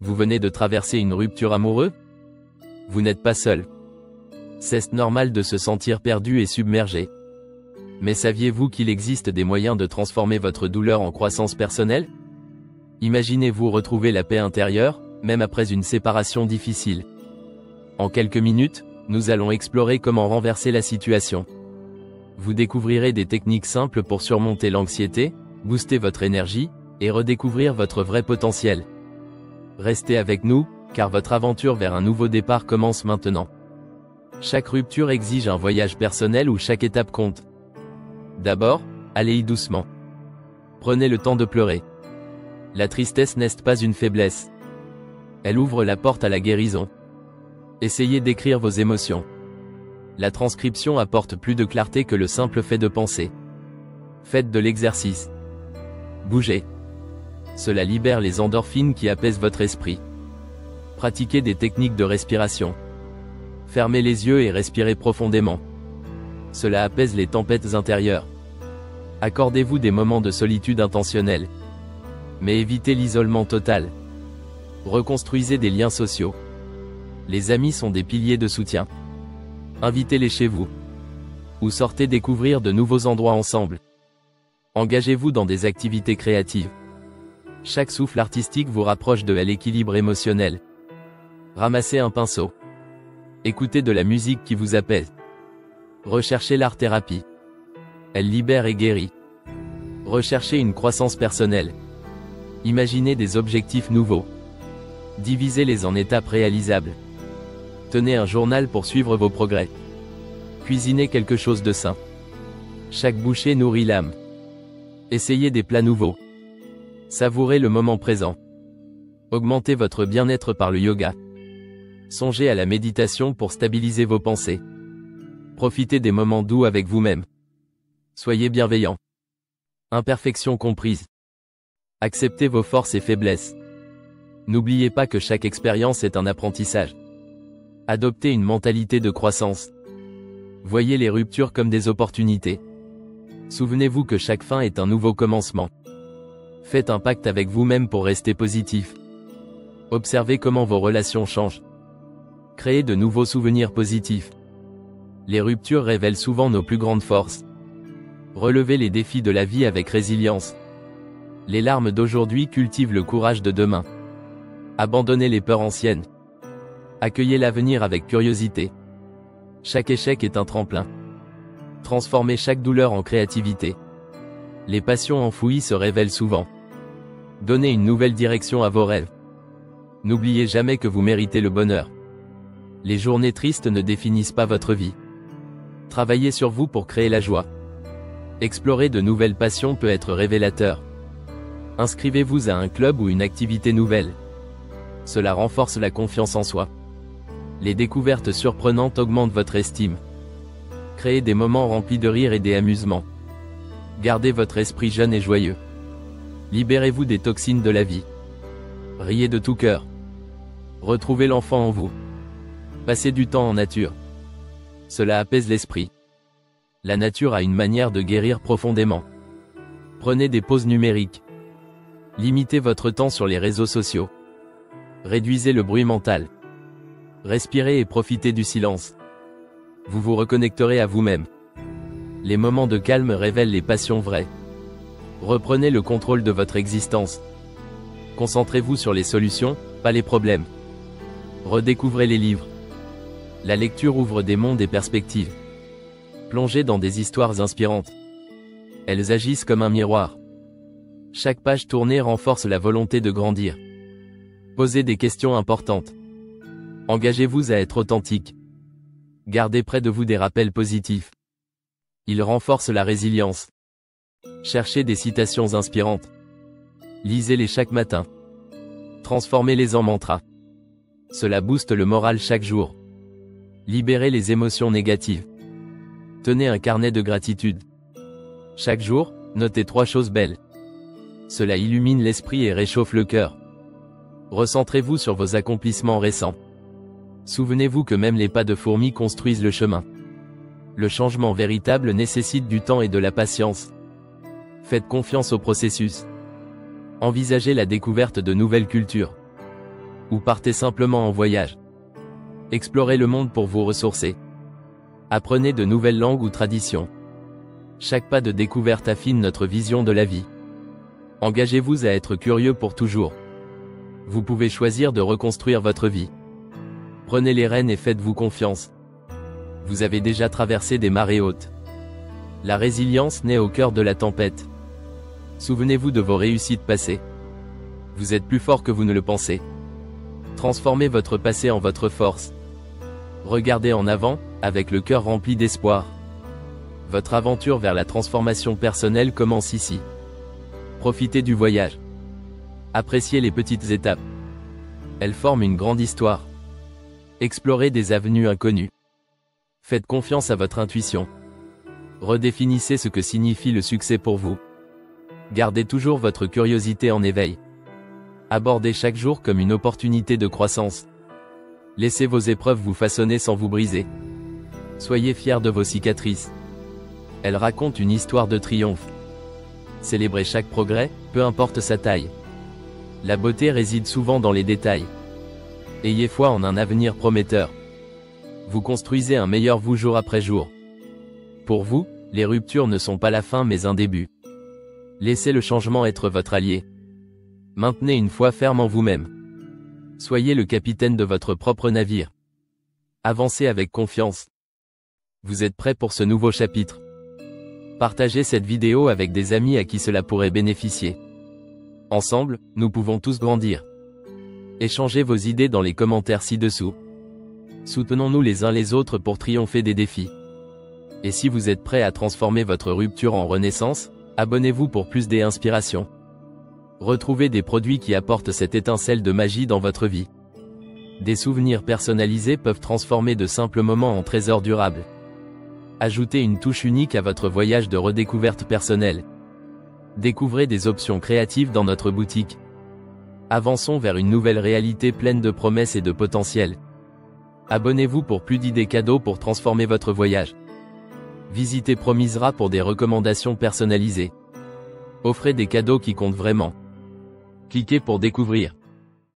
Vous venez de traverser une rupture amoureuse? Vous n'êtes pas seul. C'est normal de se sentir perdu et submergé. Mais saviez-vous qu'il existe des moyens de transformer votre douleur en croissance personnelle? Imaginez-vous retrouver la paix intérieure, même après une séparation difficile. En quelques minutes, nous allons explorer comment renverser la situation. Vous découvrirez des techniques simples pour surmonter l'anxiété, booster votre énergie, et redécouvrir votre vrai potentiel. Restez avec nous, car votre aventure vers un nouveau départ commence maintenant. Chaque rupture exige un voyage personnel où chaque étape compte. D'abord, allez-y doucement. Prenez le temps de pleurer. La tristesse n'est pas une faiblesse. Elle ouvre la porte à la guérison. Essayez d'écrire vos émotions. La transcription apporte plus de clarté que le simple fait de penser. Faites de l'exercice. Bougez. Cela libère les endorphines qui apaisent votre esprit. Pratiquez des techniques de respiration. Fermez les yeux et respirez profondément. Cela apaise les tempêtes intérieures. Accordez-vous des moments de solitude intentionnels. Mais évitez l'isolement total. Reconstruisez des liens sociaux. Les amis sont des piliers de soutien. Invitez-les chez vous. Ou sortez découvrir de nouveaux endroits ensemble. Engagez-vous dans des activités créatives. Chaque souffle artistique vous rapproche de l'équilibre émotionnel. Ramassez un pinceau. Écoutez de la musique qui vous apaise. Recherchez l'art-thérapie. Elle libère et guérit. Recherchez une croissance personnelle. Imaginez des objectifs nouveaux. Divisez-les en étapes réalisables. Tenez un journal pour suivre vos progrès. Cuisinez quelque chose de sain. Chaque bouchée nourrit l'âme. Essayez des plats nouveaux. Savourez le moment présent. Augmentez votre bien-être par le yoga. Songez à la méditation pour stabiliser vos pensées. Profitez des moments doux avec vous-même. Soyez bienveillant. Imperfection comprise. Acceptez vos forces et faiblesses. N'oubliez pas que chaque expérience est un apprentissage. Adoptez une mentalité de croissance. Voyez les ruptures comme des opportunités. Souvenez-vous que chaque fin est un nouveau commencement. Faites un pacte avec vous-même pour rester positif. Observez comment vos relations changent. Créez de nouveaux souvenirs positifs. Les ruptures révèlent souvent nos plus grandes forces. Relevez les défis de la vie avec résilience. Les larmes d'aujourd'hui cultivent le courage de demain. Abandonnez les peurs anciennes. Accueillez l'avenir avec curiosité. Chaque échec est un tremplin. Transformez chaque douleur en créativité. Les passions enfouies se révèlent souvent. Donnez une nouvelle direction à vos rêves. N'oubliez jamais que vous méritez le bonheur. Les journées tristes ne définissent pas votre vie. Travaillez sur vous pour créer la joie. Explorer de nouvelles passions peut être révélateur. Inscrivez-vous à un club ou une activité nouvelle. Cela renforce la confiance en soi. Les découvertes surprenantes augmentent votre estime. Créez des moments remplis de rire et d'amusement. Gardez votre esprit jeune et joyeux. Libérez-vous des toxines de la vie. Riez de tout cœur. Retrouvez l'enfant en vous. Passez du temps en nature. Cela apaise l'esprit. La nature a une manière de guérir profondément. Prenez des pauses numériques. Limitez votre temps sur les réseaux sociaux. Réduisez le bruit mental. Respirez et profitez du silence. Vous vous reconnecterez à vous-même. Les moments de calme révèlent les passions vraies. Reprenez le contrôle de votre existence. Concentrez-vous sur les solutions, pas les problèmes. Redécouvrez les livres. La lecture ouvre des mondes et perspectives. Plongez dans des histoires inspirantes. Elles agissent comme un miroir. Chaque page tournée renforce la volonté de grandir. Posez des questions importantes. Engagez-vous à être authentique. Gardez près de vous des rappels positifs. Ils renforcent la résilience. Cherchez des citations inspirantes. Lisez-les chaque matin. Transformez-les en mantras. Cela booste le moral chaque jour. Libérez les émotions négatives. Tenez un carnet de gratitude. Chaque jour, notez 3 choses belles. Cela illumine l'esprit et réchauffe le cœur. Recentrez-vous sur vos accomplissements récents. Souvenez-vous que même les pas de fourmi construisent le chemin. Le changement véritable nécessite du temps et de la patience. Faites confiance au processus. Envisagez la découverte de nouvelles cultures. Ou partez simplement en voyage. Explorez le monde pour vous ressourcer. Apprenez de nouvelles langues ou traditions. Chaque pas de découverte affine notre vision de la vie. Engagez-vous à être curieux pour toujours. Vous pouvez choisir de reconstruire votre vie. Prenez les rênes et faites-vous confiance. Vous avez déjà traversé des marées hautes. La résilience naît au cœur de la tempête. Souvenez-vous de vos réussites passées. Vous êtes plus fort que vous ne le pensez. Transformez votre passé en votre force. Regardez en avant, avec le cœur rempli d'espoir. Votre aventure vers la transformation personnelle commence ici. Profitez du voyage. Appréciez les petites étapes. Elles forment une grande histoire. Explorez des avenues inconnues. Faites confiance à votre intuition. Redéfinissez ce que signifie le succès pour vous. Gardez toujours votre curiosité en éveil. Abordez chaque jour comme une opportunité de croissance. Laissez vos épreuves vous façonner sans vous briser. Soyez fiers de vos cicatrices. Elles racontent une histoire de triomphe. Célébrez chaque progrès, peu importe sa taille. La beauté réside souvent dans les détails. Ayez foi en un avenir prometteur. Vous construisez un meilleur vous jour après jour. Pour vous, les ruptures ne sont pas la fin mais un début. Laissez le changement être votre allié. Maintenez une foi ferme en vous-même. Soyez le capitaine de votre propre navire. Avancez avec confiance. Vous êtes prêt pour ce nouveau chapitre. Partagez cette vidéo avec des amis à qui cela pourrait bénéficier. Ensemble, nous pouvons tous grandir. Échangez vos idées dans les commentaires ci-dessous. Soutenons-nous les uns les autres pour triompher des défis. Et si vous êtes prêt à transformer votre rupture en renaissance, abonnez-vous pour plus d'inspiration. Retrouvez des produits qui apportent cette étincelle de magie dans votre vie. Des souvenirs personnalisés peuvent transformer de simples moments en trésors durables. Ajoutez une touche unique à votre voyage de redécouverte personnelle. Découvrez des options créatives dans notre boutique. Avançons vers une nouvelle réalité pleine de promesses et de potentiel. Abonnez-vous pour plus d'idées cadeaux pour transformer votre voyage. Visitez Promisera pour des recommandations personnalisées. Offrez des cadeaux qui comptent vraiment. Cliquez pour découvrir.